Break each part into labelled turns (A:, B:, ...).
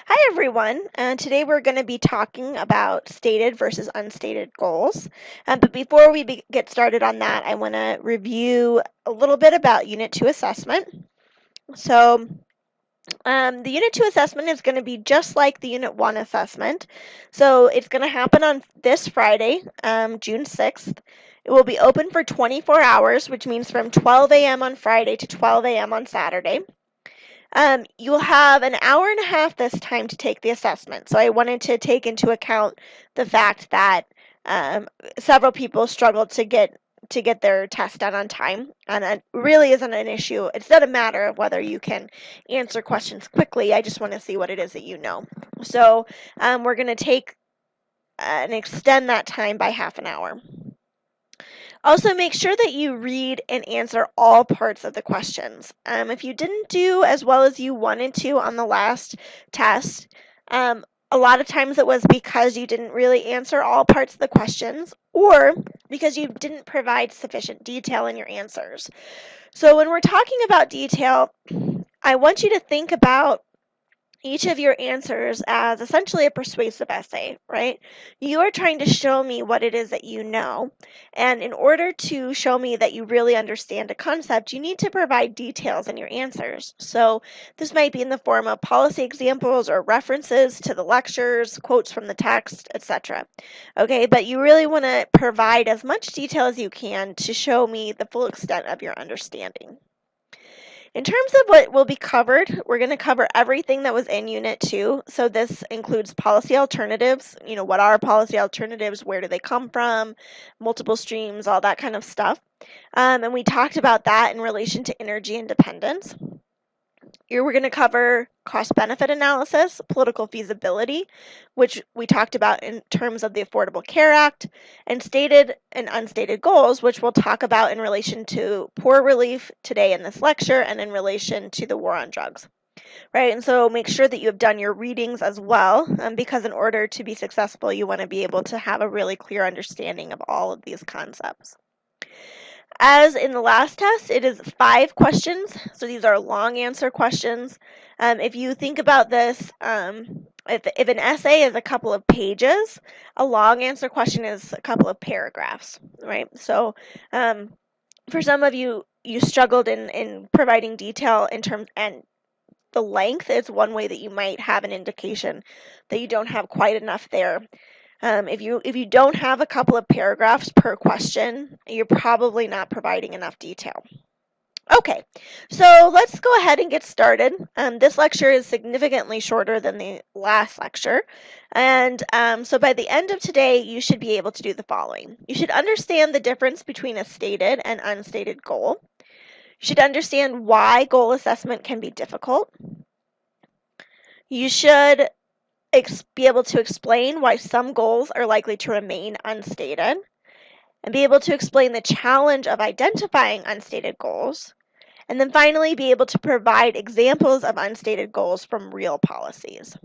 A: Hi everyone, today we're going to be talking about stated versus unstated goals. But before we get started on that, I want to review a little bit about Unit 2 assessment. So the Unit 2 assessment is going to be just like the Unit 1 assessment. So it's going to happen on this Friday, June 6th. It will be open for 24 hours, which means from 12 a.m. on Friday to 12 a.m. on Saturday. You'll have an hour and a half this time to take the assessment. So I wanted to take into account the fact that several people struggled to get their test done on time, and it really isn't an issue. It's not a matter of whether you can answer questions quickly. I just want to see what it is that you know. So we're going to take and extend that time by half an hour. Also, make sure that you read and answer all parts of the questions. If you didn't do as well as you wanted to on the last test, a lot of times it was because you didn't really answer all parts of the questions or because you didn't provide sufficient detail in your answers. So when we're talking about detail, I want you to think about each of your answers as essentially a persuasive essay, right? You are trying to show me what it is that you know. And in order to show me that you really understand a concept, you need to provide details in your answers. So this might be in the form of policy examples or references to the lectures, quotes from the text, etc. Okay, but you really want to provide as much detail as you can to show me the full extent of your understanding. In terms of what will be covered, we're going to cover everything that was in Unit 2. So this includes policy alternatives. What are policy alternatives? Where do they come from? Multiple streams, all that kind of stuff. And we talked about that in relation to energy independence. Here we're going to cover cost-benefit analysis, political feasibility, which we talked about in terms of the Affordable Care Act, and stated and unstated goals, which we'll talk about in relation to poor relief today in this lecture and in relation to the war on drugs. Right, and so make sure that you have done your readings as well, because in order to be successful, you want to be able to have a really clear understanding of all of these concepts. As in the last test, it is 5 questions, so these are long answer questions. If you think about this, if an essay is a couple of pages, a long answer question is a couple of paragraphs, right? So for some of you, you struggled in providing detail in terms, and the length is one way that you might have an indication that you don't have quite enough there. If you don't have a couple of paragraphs per question, you're probably not providing enough detail. Okay, so let's go ahead and get started. This lecture is significantly shorter than the last lecture. And so by the end of today, you should be able to do the following. You should understand the difference between a stated and unstated goal. You should understand why goal assessment can be difficult. You should be able to explain why some goals are likely to remain unstated, and be able to explain the challenge of identifying unstated goals, and then finally be able to provide examples of unstated goals from real policies.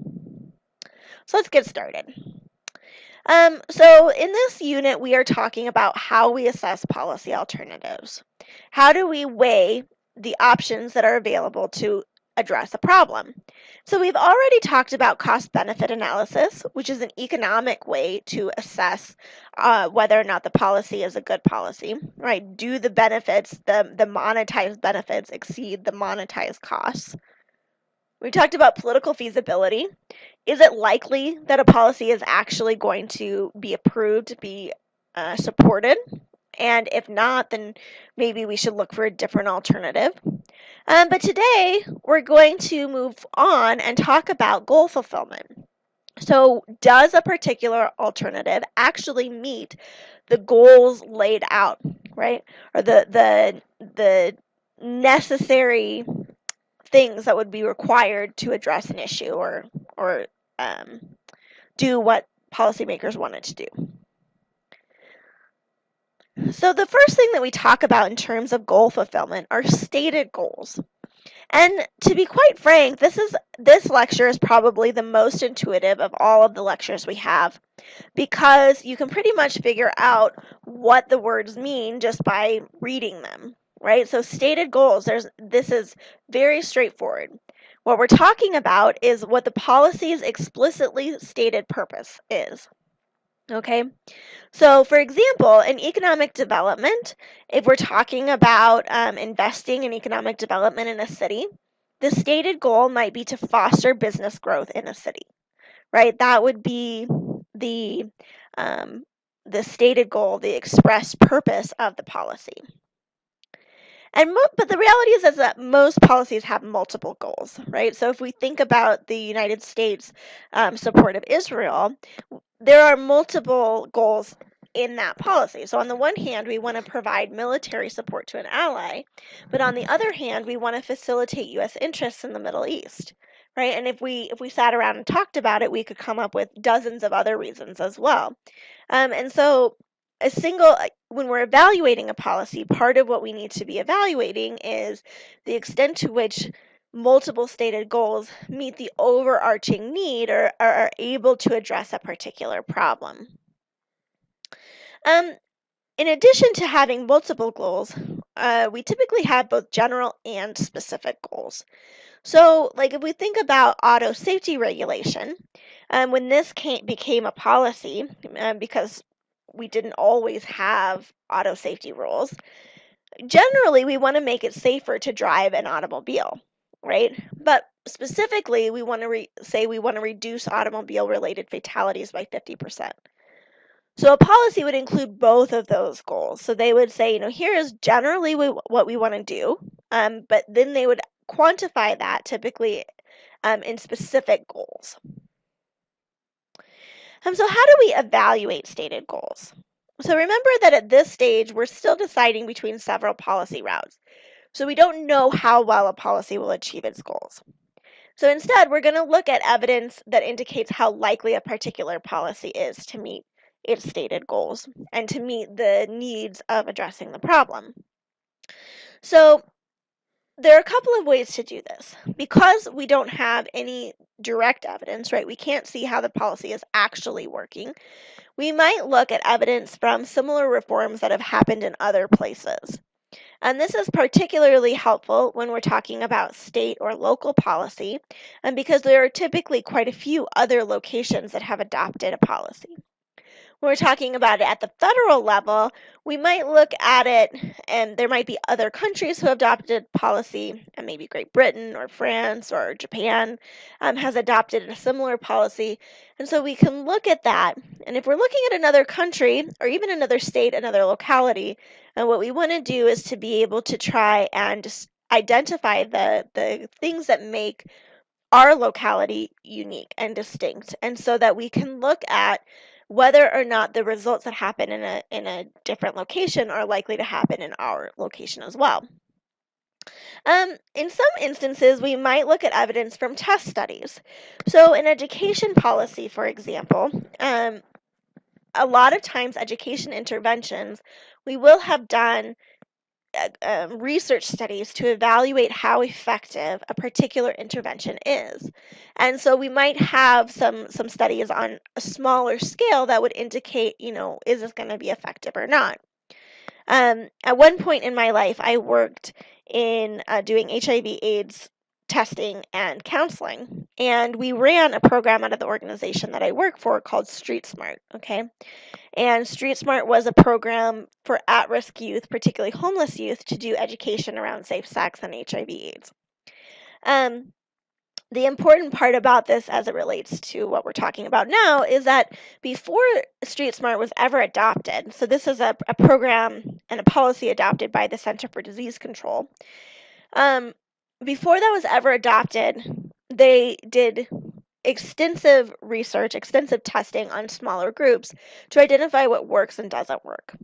A: So let's get started. So in this unit, we are talking about how we assess policy alternatives. How do we weigh the options that are available to address a problem? So we've already talked about cost-benefit analysis, which is an economic way to assess whether or not the policy is a good policy, right? Do the benefits, the monetized benefits exceed the monetized costs? We talked about political feasibility. Is it likely that a policy is actually going to be approved, be supported? And if not, then maybe we should look for a different alternative. But today, we're going to move on and talk about goal fulfillment. So does a particular alternative actually meet the goals laid out, right? Or the necessary things that would be required to address an issue or do what policymakers wanted to do. So the first thing that we talk about in terms of goal fulfillment are stated goals. And to be quite frank, this lecture is probably the most intuitive of all of the lectures we have, because you can pretty much figure out what the words mean just by reading them, right? So stated goals, this is very straightforward. What we're talking about is what the policy's explicitly stated purpose is. Okay, so for example, in economic development, if we're talking about investing in economic development in a city, the stated goal might be to foster business growth in a city, right? That would be the um, the stated goal, the express purpose of the policy. But the reality is that most policies have multiple goals, right? So if we think about the United States support of Israel, there are multiple goals in that policy. So on the one hand, we want to provide military support to an ally, but on the other hand, we want to facilitate U.S. interests in the Middle East, right? And if we sat around and talked about it, we could come up with dozens of other reasons as well. And so when we're evaluating a policy, part of what we need to be evaluating is the extent to which multiple stated goals meet the overarching need or are able to address a particular problem. In addition to having multiple goals, we typically have both general and specific goals. So, like if we think about auto safety regulation, when this became a policy, because we didn't always have auto safety rules, generally we want to make it safer to drive an automobile, right? But specifically, we want to say we want to reduce automobile-related fatalities by 50%. So a policy would include both of those goals. So they would say, here is generally what we want to do, but then they would quantify that typically in specific goals. So how do we evaluate stated goals? So remember that at this stage, we're still deciding between several policy routes. So we don't know how well a policy will achieve its goals. So instead, we're going to look at evidence that indicates how likely a particular policy is to meet its stated goals and to meet the needs of addressing the problem. So there are a couple of ways to do this. Because we don't have any direct evidence, right? We can't see how the policy is actually working. We might look at evidence from similar reforms that have happened in other places. And this is particularly helpful when we're talking about state or local policy, and because there are typically quite a few other locations that have adopted a policy. When we're talking about it at the federal level, we might look at it, and there might be other countries who have adopted policy, and maybe Great Britain or France or Japan has adopted a similar policy. And so we can look at that. And if we're looking at another country or even another state, another locality, and what we want to do is to be able to try and identify the things that make our locality unique and distinct, and so that we can look at whether or not the results that happen in a different location are likely to happen in our location as well. In some instances, we might look at evidence from test studies. So in education policy, for example, a lot of times education interventions, we will have done research studies to evaluate how effective a particular intervention is. And so we might have some studies on a smaller scale that would indicate, is this going to be effective or not? At one point in my life, I worked in doing HIV/AIDS testing and counseling, and we ran a program out of the organization that I work for called Street Smart, okay? And Street Smart was a program for at-risk youth, particularly homeless youth, to do education around safe sex and HIV/AIDS. The important part about this as it relates to what we're talking about now is that before Street Smart was ever adopted, so this is a program and a policy adopted by the Center for Disease Control, before that was ever adopted, they did extensive research, extensive testing on smaller groups to identify what works and doesn't work.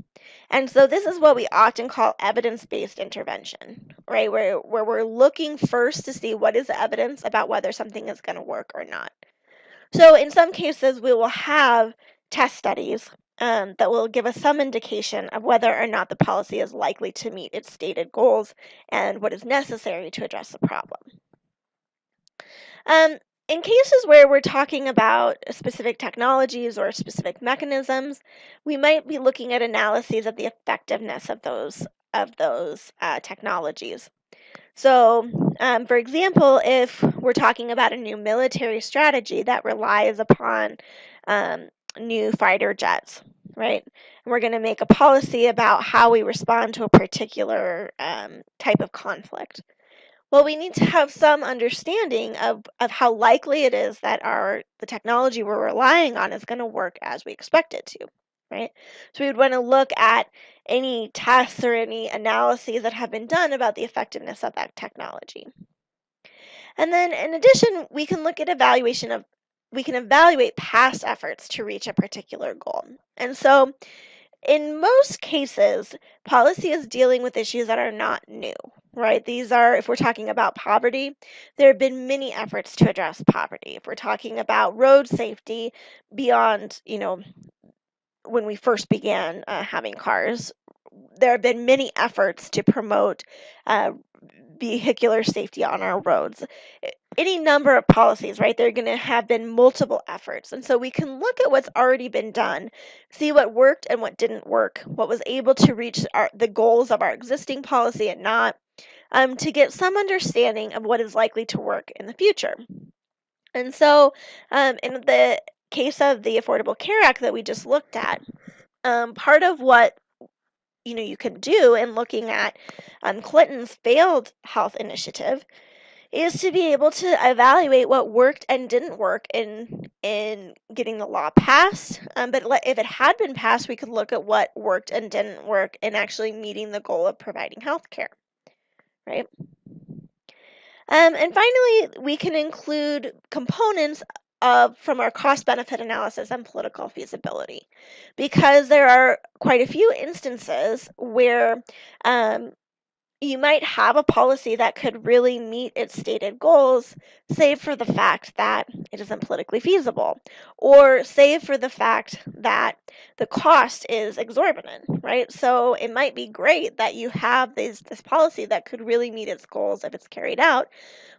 A: And so this is what we often call evidence-based intervention, right? Where we're looking first to see what is the evidence about whether something is going to work or not. So in some cases, we will have test studies that will give us some indication of whether or not the policy is likely to meet its stated goals and what is necessary to address the problem. In cases where we're talking about specific technologies or specific mechanisms, we might be looking at analyses of the effectiveness of those technologies. So, for example, if we're talking about a new military strategy that relies upon um, new fighter jets, right? And we're going to make a policy about how we respond to a particular type of conflict. Well, we need to have some understanding of how likely it is that the technology we're relying on is going to work as we expect it to, right? So we would want to look at any tests or any analyses that have been done about the effectiveness of that technology. And then in addition, we can evaluate past efforts to reach a particular goal. And so in most cases, policy is dealing with issues that are not new, right? These are, if we're talking about poverty, there have been many efforts to address poverty. If we're talking about road safety beyond, when we first began having cars, there have been many efforts to promote uh, vehicular safety on our roads. Any number of policies, right? There are going to have been multiple efforts. And so we can look at what's already been done, see what worked and what didn't work, what was able to reach the goals of our existing policy and not, to get some understanding of what is likely to work in the future. And so in the case of the Affordable Care Act that we just looked at, part of what you can do in looking at Clinton's failed health initiative is to be able to evaluate what worked and didn't work in getting the law passed. But if it had been passed, we could look at what worked and didn't work in actually meeting the goal of providing health care, right? And finally, we can include components from our cost-benefit analysis and political feasibility, because there are quite a few instances where you might have a policy that could really meet its stated goals, save for the fact that it isn't politically feasible, or save for the fact that the cost is exorbitant, right? So it might be great that you have this policy that could really meet its goals if it's carried out,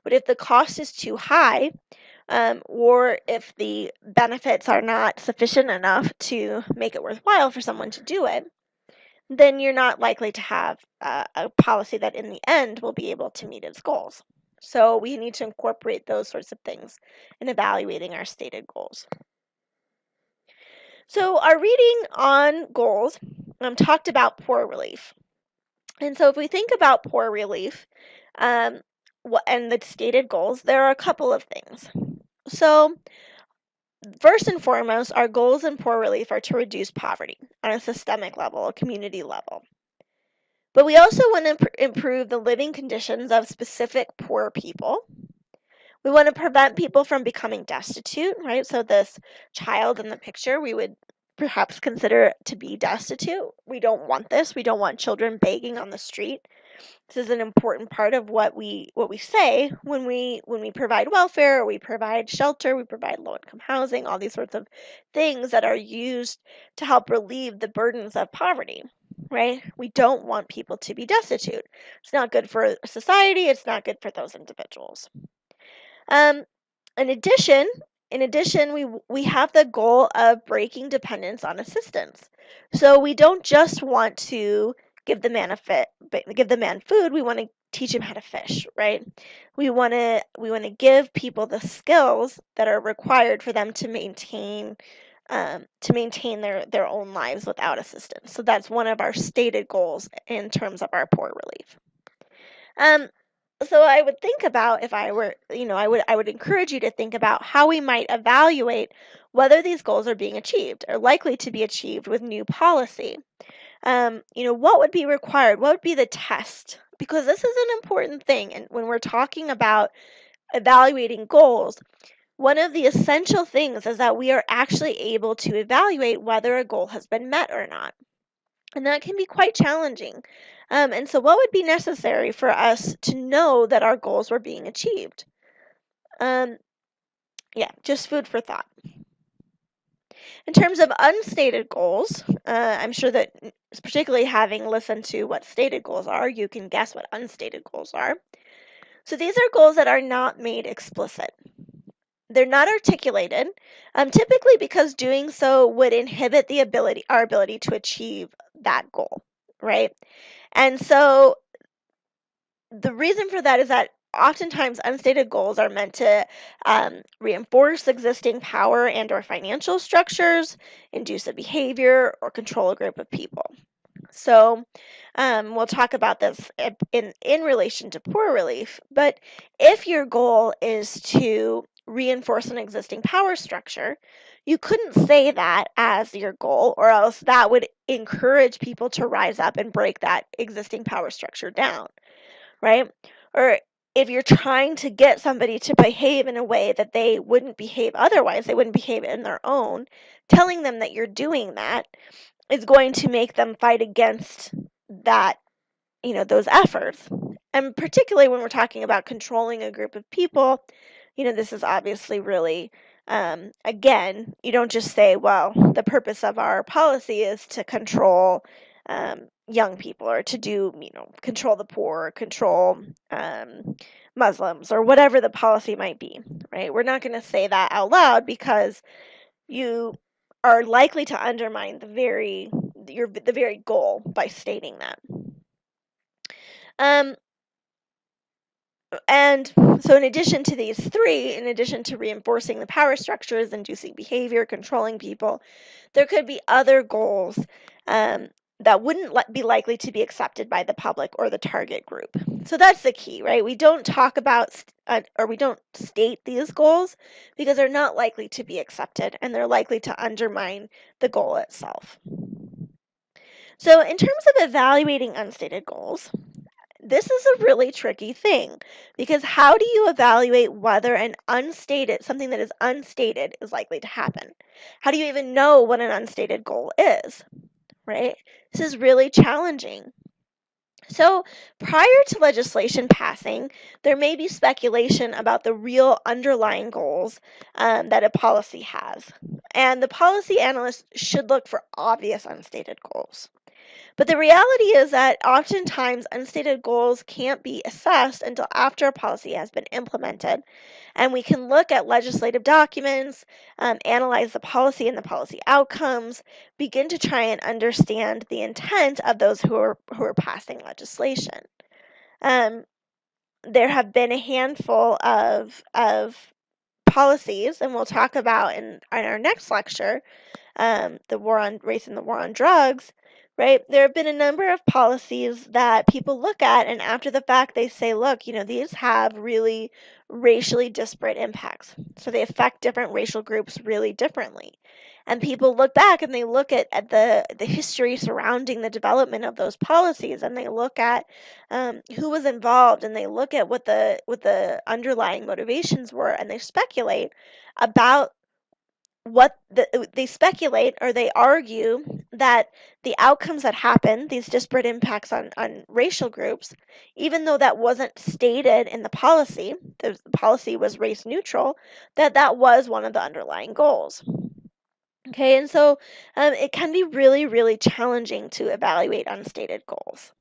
A: but if the cost is too high, or if the benefits are not sufficient enough to make it worthwhile for someone to do it, then you're not likely to have a policy that in the end will be able to meet its goals. So we need to incorporate those sorts of things in evaluating our stated goals. So our reading on goals talked about poor relief. And so if we think about poor relief and the stated goals, there are a couple of things. So first and foremost, our goals in poor relief are to reduce poverty on a systemic level, a community level. But we also want to improve the living conditions of specific poor people. We want to prevent people from becoming destitute, right? So this child in the picture, we would perhaps consider to be destitute. We don't want this. We don't want children begging on the street. This is an important part of what we say when we provide welfare, or we provide shelter, we provide low-income housing, all these sorts of things that are used to help relieve the burdens of poverty, right? We don't want people to be destitute. It's not good for society. It's not good for those individuals. Um, in addition, we have the goal of breaking dependence on assistance. So we don't just want to give the man food. We want to teach him how to fish, right? We want to give people the skills that are required for them to maintain their own lives without assistance. So that's one of our stated goals in terms of our poor relief. So I would think about, if I were, I would encourage you to think about how we might evaluate whether these goals are being achieved or likely to be achieved with new policy. What would be required? What would be the test? Because this is an important thing. And when we're talking about evaluating goals, one of the essential things is that we are actually able to evaluate whether a goal has been met or not. And that can be quite challenging. And so what would be necessary for us to know that our goals were being achieved? Just food for thought. In terms of unstated goals, I'm sure that particularly having listened to what stated goals are, you can guess what unstated goals are. So these are goals that are not made explicit. They're not articulated, typically because doing so would inhibit our ability to achieve that goal, right? And so the reason for that is that oftentimes unstated goals are meant to reinforce existing power and or financial structures, induce a behavior, or control a group of people. So we'll talk about this in relation to poor relief, but if your goal is to reinforce an existing power structure, you couldn't say that as your goal, or else that would encourage people to rise up and break that existing power structure down, right? Or if you're trying to get somebody to behave in a way that they wouldn't behave otherwise, they wouldn't behave in their own, telling them that you're doing that is going to make them fight against that, those efforts. And particularly when we're talking about controlling a group of people, this is obviously really, again, you don't just say, well, the purpose of our policy is to control young people, or to do, control the poor, or control Muslims, or whatever the policy might be, right? We're not going to say that out loud, because you are likely to undermine the very goal by stating that. And so in addition to these three, in addition to reinforcing the power structures, inducing behavior, controlling people, there could be other goals that wouldn't be likely to be accepted by the public or the target group. So that's the key, right? We don't talk about or we don't state these goals because they're not likely to be accepted, and they're likely to undermine the goal itself. So in terms of evaluating unstated goals, this is a really tricky thing, because how do you evaluate whether something that is unstated is likely to happen? How do you even know what an unstated goal is, right? This is really challenging. So prior to legislation passing, there may be speculation about the real underlying goals that a policy has. And the policy analyst should look for obvious unstated goals. But the reality is that oftentimes unstated goals can't be assessed until after a policy has been implemented. And we can look at legislative documents, analyze the policy and the policy outcomes, begin to try and understand the intent of those who are passing legislation. There have been a handful of policies, and we'll talk about in our next lecture, the war on race and the war on drugs, right? There have been a number of policies that people look at, and after the fact, they say, look, these have really racially disparate impacts. So they affect different racial groups really differently. And people look back and they look at the history surrounding the development of those policies, and they look at who was involved, and they look at what the underlying motivations were, and they speculate about they speculate, or they argue that the outcomes that happen, these disparate impacts on racial groups, even though that wasn't stated in the policy was race neutral, that was one of the underlying goals. Okay, and so it can be really, really challenging to evaluate unstated goals.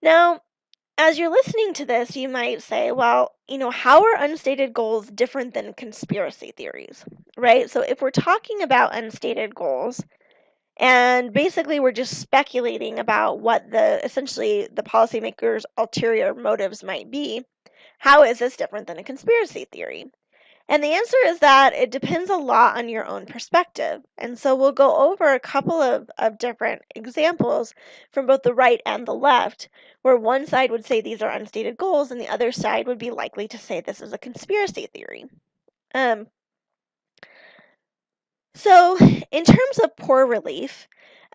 A: Now, as you're listening to this, you might say, well, how are unstated goals different than conspiracy theories, right? So if we're talking about unstated goals, and basically we're just speculating about what essentially the policymakers' ulterior motives might be, how is this different than a conspiracy theory? And the answer is that it depends a lot on your own perspective. And so we'll go over a couple of different examples from both the right and the left, where one side would say these are unstated goals, and the other side would be likely to say this is a conspiracy theory. So in terms of poor relief,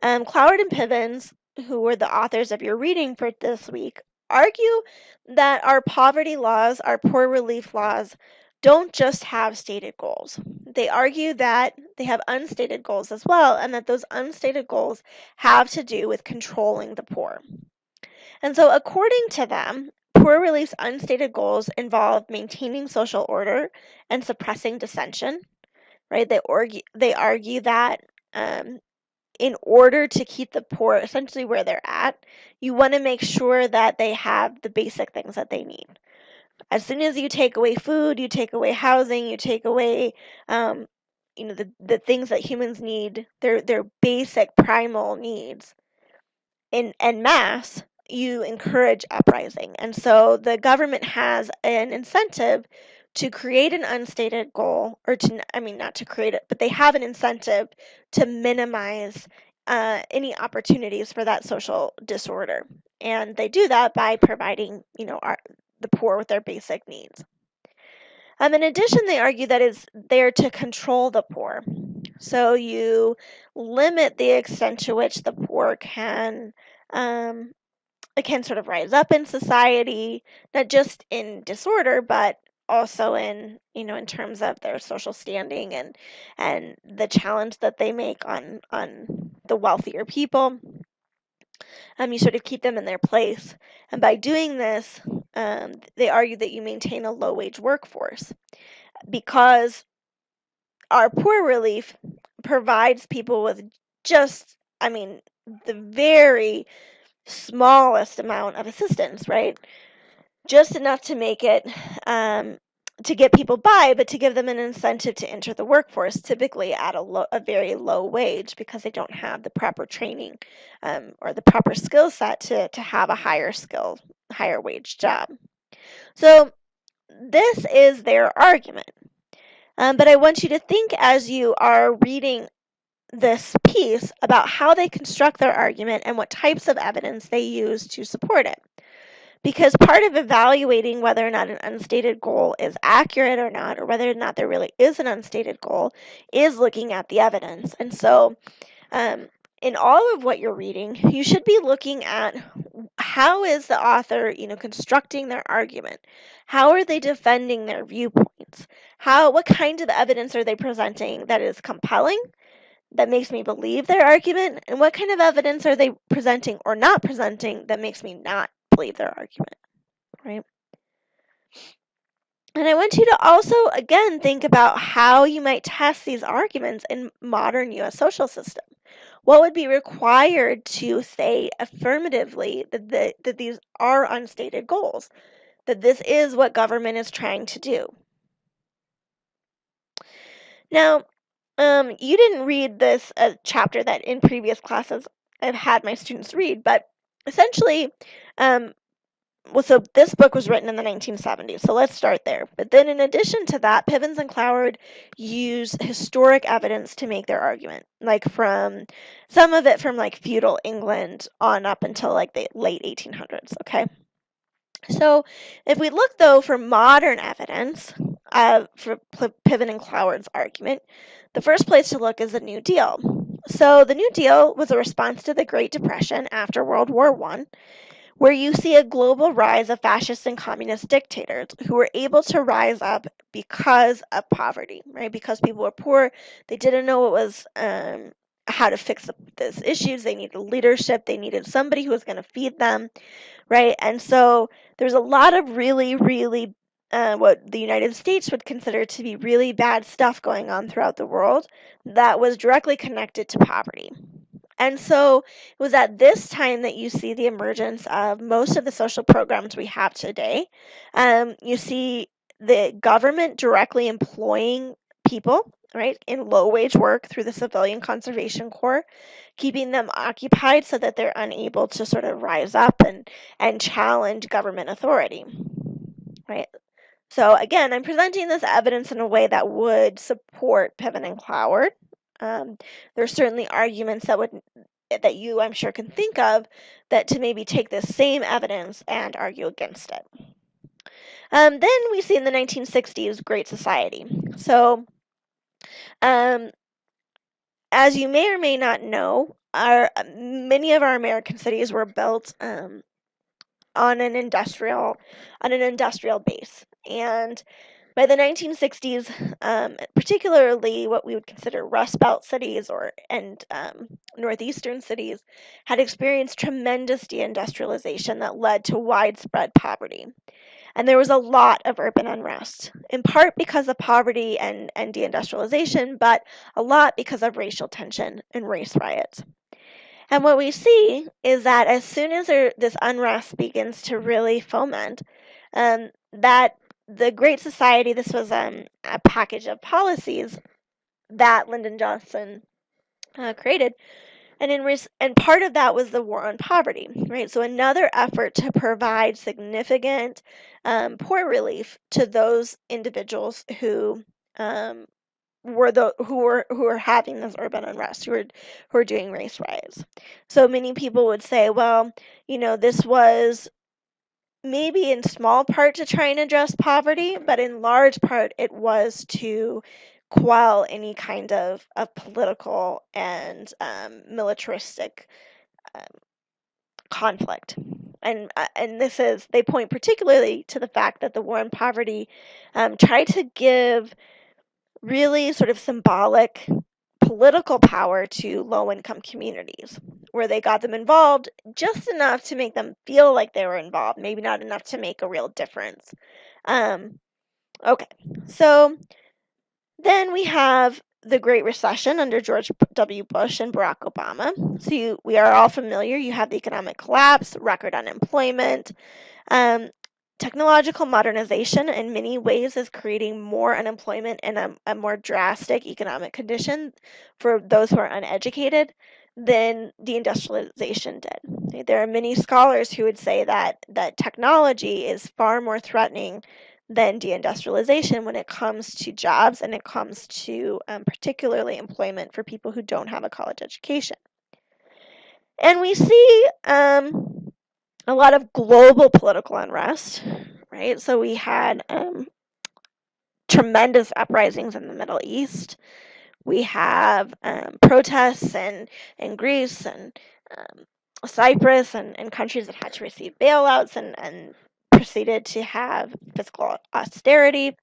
A: Cloward and Pivens, who were the authors of your reading for this week, argue that our poverty laws, our poor relief laws, don't just have stated goals. They argue that they have unstated goals as well, and that those unstated goals have to do with controlling the poor. And so according to them, poor relief's unstated goals involve maintaining social order and suppressing dissension, right? They argue that in order to keep the poor essentially where they're at, you want to make sure that they have the basic things that they need. As soon as you take away food, you take away housing, you take away, the things that humans need, their basic primal needs, en masse, you encourage uprising. And so the government has an incentive to create an unstated goal, or not to create it, but they have an incentive to minimize any opportunities for that social disorder. And they do that by providing, the poor with their basic needs. In addition, they argue that it's there to control the poor. So you limit the extent to which the poor um, can sort of rise up in society, not just in disorder, but also in terms of their social standing and the challenge that they make on the wealthier people. You sort of keep them in their place. And by doing this, they argue that you maintain a low-wage workforce because our poor relief provides people with just, the very smallest amount of assistance, right? Just enough to make it, to get people by, but to give them an incentive to enter the workforce, typically at a very low wage because they don't have the proper training or the proper skill set to have a higher wage job. So this is their argument. But I want you to think as you are reading this piece about how they construct their argument and what types of evidence they use to support it. Because part of evaluating whether or not an unstated goal is accurate or not, or whether or not there really is an unstated goal, is looking at the evidence. And so in all of what you're reading, you should be looking at how is the author, constructing their argument? How are they defending their viewpoints? What kind of evidence are they presenting that is compelling, that makes me believe their argument? And what kind of evidence are they presenting or not presenting that makes me not believe their argument, right? And I want you to also, again, think about how you might test these arguments in modern U.S. social system. What would be required to say affirmatively that these are unstated goals, that this is what government is trying to do? Now, you didn't read this chapter that in previous classes I've had my students read, but essentially, so this book was written in the 1970s, so let's start there. But then in addition to that, Pivens and Cloward use historic evidence to make their argument, like from some of it from like feudal England on up until like the late 1800s, okay? So if we look, though, for modern evidence for Piven and Cloward's argument, the first place to look is the New Deal. So the New Deal was a response to the Great Depression after World War I, where you see a global rise of fascist and communist dictators who were able to rise up because of poverty, right? Because people were poor, they didn't know how to fix these issues. They needed leadership. They needed somebody who was going to feed them, right? And so there's a lot of really, really what the United States would consider to be really bad stuff going on throughout the world that was directly connected to poverty. And so it was at this time that you see the emergence of most of the social programs we have today. You see the government directly employing people, right, in low-wage work through the Civilian Conservation Corps, keeping them occupied so that they're unable to sort of rise up and challenge government authority, right? So again, I'm presenting this evidence in a way that would support Piven and Cloward. There's certainly arguments that you, I'm sure, can think of that to maybe take this same evidence and argue against it. Then we see in the 1960s Great Society. So as you may or may not know, many of our American cities were built on an industrial base. And by the 1960s, particularly what we would consider Rust Belt cities and northeastern cities had experienced tremendous deindustrialization that led to widespread poverty. And there was a lot of urban unrest, in part because of poverty and deindustrialization, but a lot because of racial tension and race riots. And what we see is that as soon as this unrest begins to really foment, that the Great Society, this was a package of policies that Lyndon Johnson created, And part of that was the war on poverty, right? So another effort to provide significant poor relief to those individuals who um, who were having this urban unrest, who were doing race riots. So many people would say, well, this was maybe in small part to try and address poverty, but in large part it was to quell any kind of political and militaristic um, conflict. And they point particularly to the fact that the war on poverty tried to give really sort of symbolic political power to low-income communities, where they got them involved just enough to make them feel like they were involved, maybe not enough to make a real difference. Um, okay, so then we have the Great Recession under George W. Bush and Barack Obama. So we are all familiar. You have the economic collapse, record unemployment. Um, Technological modernization in many ways is creating more unemployment and a more drastic economic condition for those who are uneducated than deindustrialization did. There are many scholars who would say that technology is far more threatening than deindustrialization when it comes to jobs and it comes to particularly employment for people who don't have a college education. And we see a lot of global political unrest, right? So we had tremendous uprisings in the Middle East. We have protests in Greece and Cyprus and countries that had to receive bailouts and proceeded to have fiscal austerity.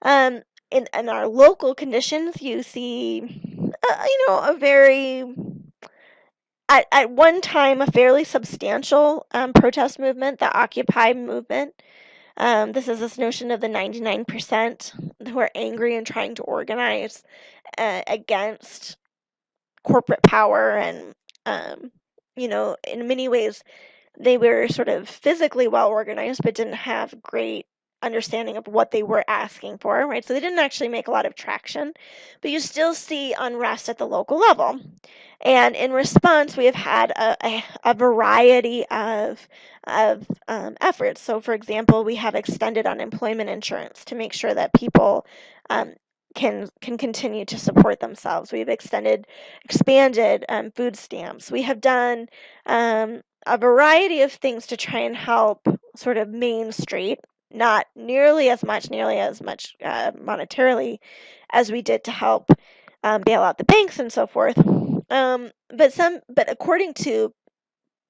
A: Um, in our local conditions, you see, a very at one time a fairly substantial protest movement, the Occupy movement. This is this notion of the 99% who are angry and trying to organize against corporate power. And, in many ways, they were sort of physically well organized, but didn't have great understanding of what they were asking for, right? So they didn't actually make a lot of traction, but you still see unrest at the local level. And in response, we have had a variety of efforts. So, for example, we have extended unemployment insurance to make sure that people um, can continue to support themselves. We've expanded food stamps. We have done a variety of things to try and help sort of Main Street, not nearly as much monetarily as we did to help bail out the banks and so forth. But according to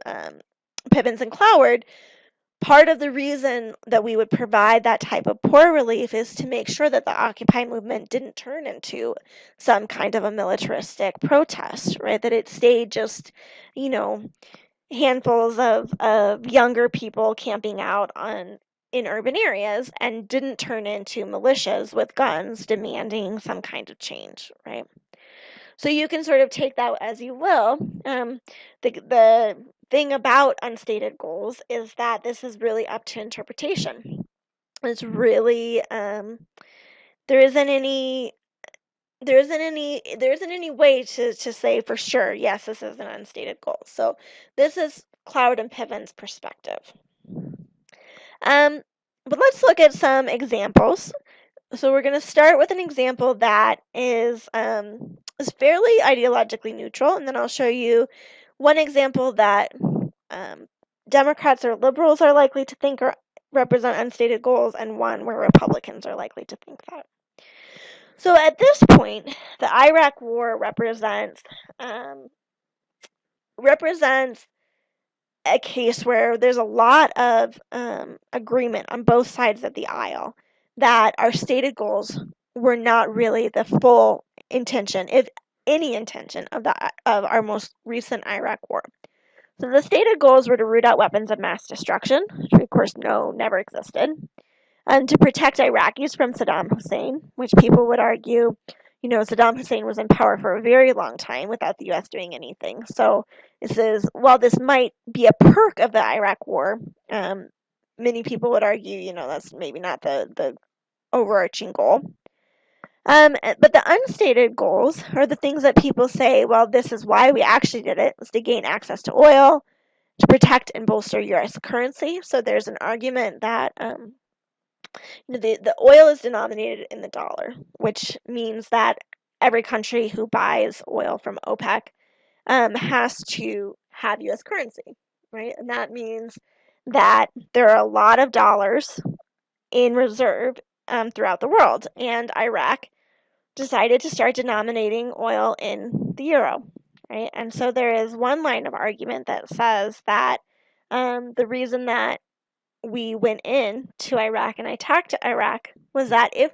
A: um, Pibbins and Cloward, part of the reason that we would provide that type of poor relief is to make sure that the Occupy movement didn't turn into some kind of a militaristic protest, right? That it stayed just, handfuls of younger people camping out in urban areas and didn't turn into militias with guns demanding some kind of change, right? So you can sort of take that as you will. The thing about unstated goals is that this is really up to interpretation. It's really there isn't any there isn't any way to say for sure, yes, this is an unstated goal. So this is Cloud and Piven's perspective. But let's look at some examples. So we're going to start with an example that is fairly ideologically neutral, and then I'll show you one example that Democrats or liberals are likely to think or represent unstated goals, and one where Republicans are likely to think that. So at this point, the Iraq War represents a case where there's a lot of agreement on both sides of the aisle that our stated goals were not really the full intention, if any intention, of our most recent Iraq war. So the stated goals were to root out weapons of mass destruction, which we of course know never existed, and to protect Iraqis from Saddam Hussein, which people would argue, Saddam Hussein was in power for a very long time without the U.S. doing anything. So while this might be a perk of the Iraq War, many people would argue, that's maybe not the overarching goal. But the unstated goals are the things that people say, well, this is why we actually did it, was to gain access to oil, to protect and bolster U.S. currency. So there's an argument that the oil is denominated in the dollar, which means that every country who buys oil from OPEC has to have U.S. currency, right? And that means that there are a lot of dollars in reserve throughout the world, and Iraq decided to start denominating oil in the euro, right? And so there is one line of argument that says that the reason that we went in to Iraq and attacked Iraq was that if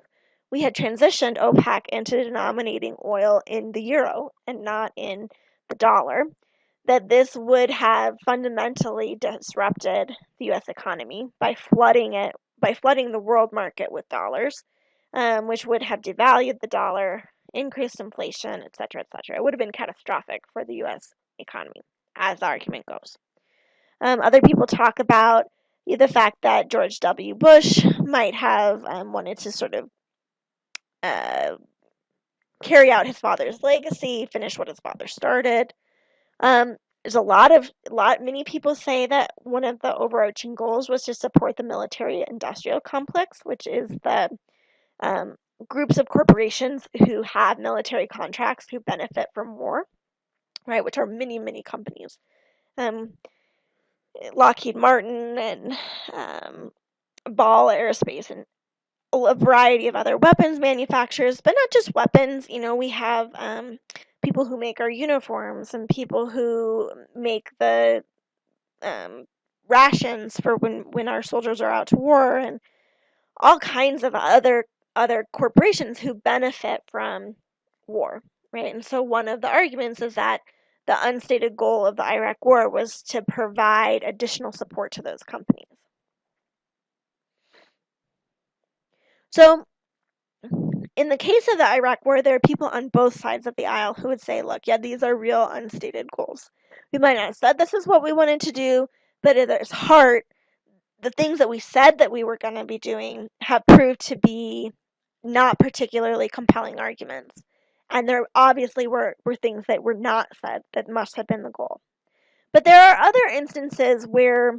A: we had transitioned OPEC into denominating oil in the euro and not in the dollar, that this would have fundamentally disrupted the U.S. economy by flooding the world market with dollars, which would have devalued the dollar, increased inflation, etc., etc. It would have been catastrophic for the U.S. economy, as the argument goes. Other people talk about the fact that George W. Bush might have wanted to sort of carry out his father's legacy, finish what his father started. There's many people say that one of the overarching goals was to support the military-industrial complex, which is the groups of corporations who have military contracts who benefit from war, right? Which are many, many companies. Lockheed Martin and Ball Aerospace and a variety of other weapons manufacturers, but not just weapons. We have people who make our uniforms and people who make the rations for when our soldiers are out to war, and all kinds of other corporations who benefit from war, right? And so one of the arguments is that the unstated goal of the Iraq War was to provide additional support to those companies. So in the case of the Iraq War, there are people on both sides of the aisle who would say, look, yeah, these are real unstated goals. We might not have said this is what we wanted to do, but at its heart, the things that we said that we were going to be doing have proved to be not particularly compelling arguments. And there obviously were things that were not said that must have been the goal. But there are other instances where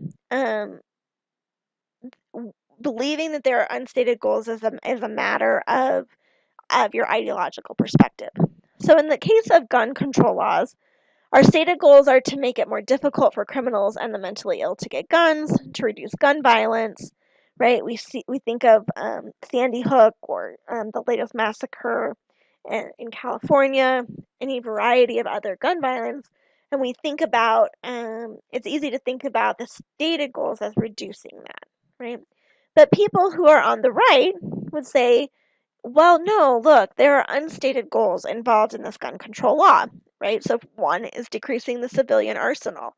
A: believing that there are unstated goals is a matter of your ideological perspective. So in the case of gun control laws, our stated goals are to make it more difficult for criminals and the mentally ill to get guns, to reduce gun violence, right? We think of Sandy Hook or the latest massacre in California, any variety of other gun violence, and we think about it's easy to think about the stated goals as reducing that, right? But people who are on the right would say, well, no, look, there are unstated goals involved in this gun control law, right? So one is decreasing the civilian arsenal.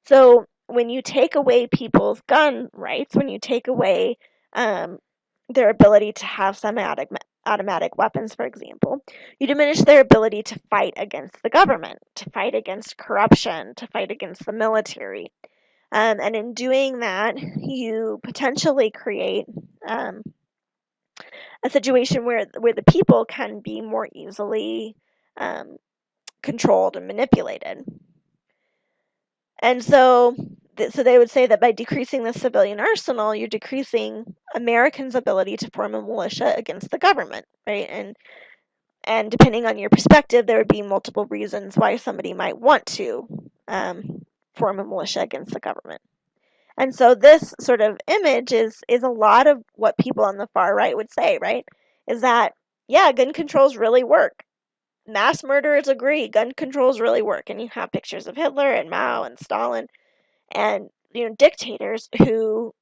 A: So when you take away people's gun rights, when you take away their ability to have semi-automatic weapons, for example, you diminish their ability to fight against the government, to fight against corruption, to fight against the military. And in doing that, you potentially create a situation where the people can be more easily controlled and manipulated. And so they would say that by decreasing the civilian arsenal, you're decreasing Americans' ability to form a militia against the government, right? And depending on your perspective, there would be multiple reasons why somebody might want to form a militia against the government. And so this sort of image is a lot of what people on the far right would say, right? Is that, yeah, gun controls really work. Mass murderers agree, gun controls really work. And you have pictures of Hitler and Mao and Stalin and dictators who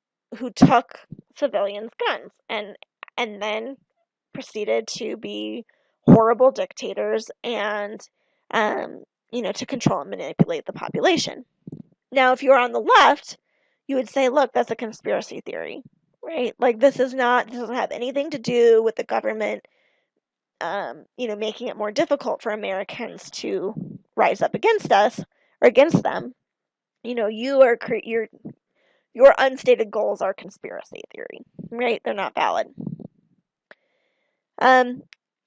A: took civilians' guns and then proceeded to be horrible dictators and to control and manipulate the population. Now, if you're on the left, you would say, look, that's a conspiracy theory, right? Like this doesn't have anything to do with the government, making it more difficult for Americans to rise up against us or against them. Your unstated goals are conspiracy theory, right? They're not valid.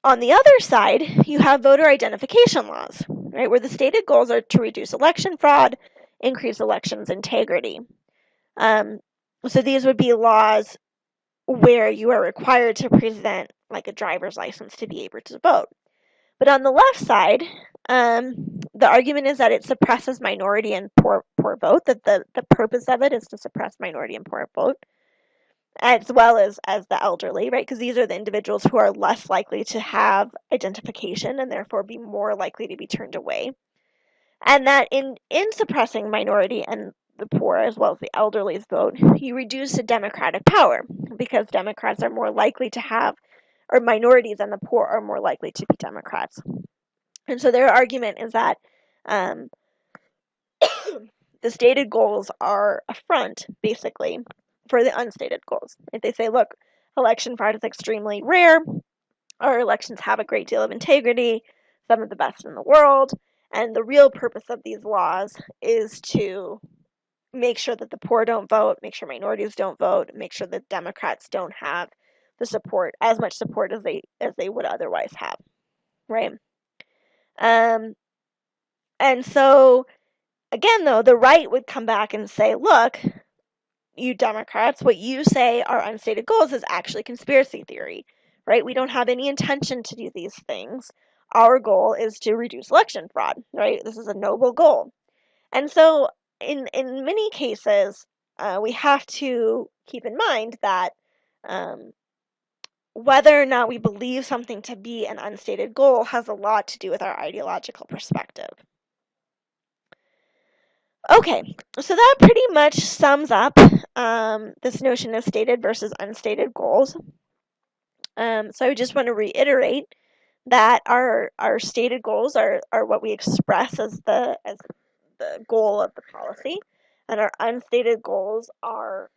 A: On the other side, you have voter identification laws, right, where the stated goals are to reduce election fraud, increase elections integrity. So these would be laws where you are required to present like a driver's license to be able to vote. But on the left side, the argument is that it suppresses minority and poor vote, that the purpose of it is to suppress minority and poor vote, as well as the elderly, right? Because these are the individuals who are less likely to have identification and therefore be more likely to be turned away. And that in suppressing minority and the poor as well as the elderly's vote, you reduce the democratic power because Democrats are more likely to have, or minorities and the poor are more likely to be Democrats. And so their argument is that the stated goals are a front, basically, for the unstated goals. If they say, look, election fraud is extremely rare, our elections have a great deal of integrity, some of the best in the world, and the real purpose of these laws is to make sure that the poor don't vote, make sure minorities don't vote, make sure that Democrats don't have the support, as much support as they would otherwise have, right? And so, again, though, the right would come back and say, look, you Democrats, what you say are unstated goals is actually conspiracy theory, right? We don't have any intention to do these things. Our goal is to reduce election fraud, right? This is a noble goal. And so in many cases, we have to keep in mind that whether or not we believe something to be an unstated goal has a lot to do with our ideological perspective. Okay, so that pretty much sums up this notion of stated versus unstated goals. So I just want to reiterate that our stated goals are what we express as the goal of the policy, and our unstated goals are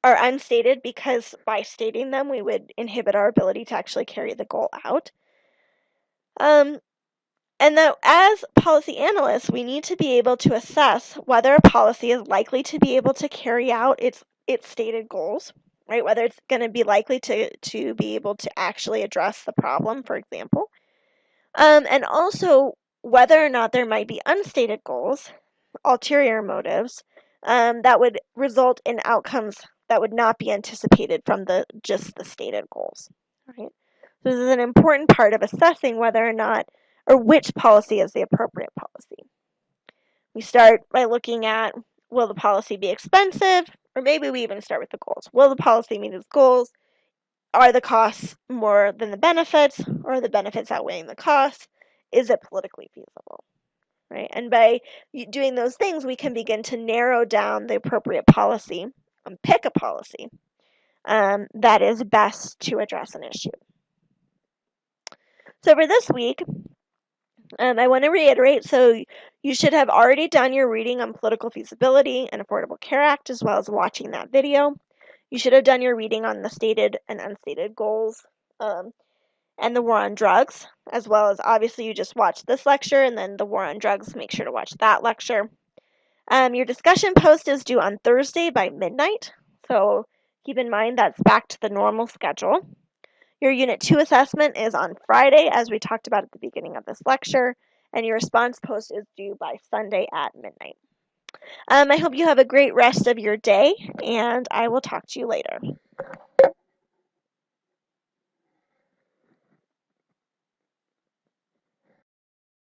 A: unstated because by stating them we would inhibit our ability to actually carry the goal out. And that as policy analysts, we need to be able to assess whether a policy is likely to be able to carry out its stated goals, right? Whether it's going to be likely to be able to actually address the problem, for example. And also whether or not there might be unstated goals, ulterior motives, that would result in outcomes that would not be anticipated from just the stated goals, right? So this is an important part of assessing whether or not or which policy is the appropriate policy. We start by looking at, will the policy be expensive? Or maybe we even start with the goals. Will the policy meet its goals? Are the costs more than the benefits? Or are the benefits outweighing the costs? Is it politically feasible? Right? And by doing those things, we can begin to narrow down the appropriate policy and pick a policy that is best to address an issue. So for this week, I want to reiterate, so you should have already done your reading on political feasibility and Affordable Care Act, as well as watching that video. You should have done your reading on the stated and unstated goals and the war on drugs, as well as obviously you just watched this lecture and then the war on drugs, make sure to watch that lecture. Your discussion post is due on Thursday by midnight, so keep in mind that's back to the normal schedule. Your Unit 2 assessment is on Friday, as we talked about at the beginning of this lecture, and your response post is due by Sunday at midnight. I hope you have a great rest of your day, and I will talk to you later.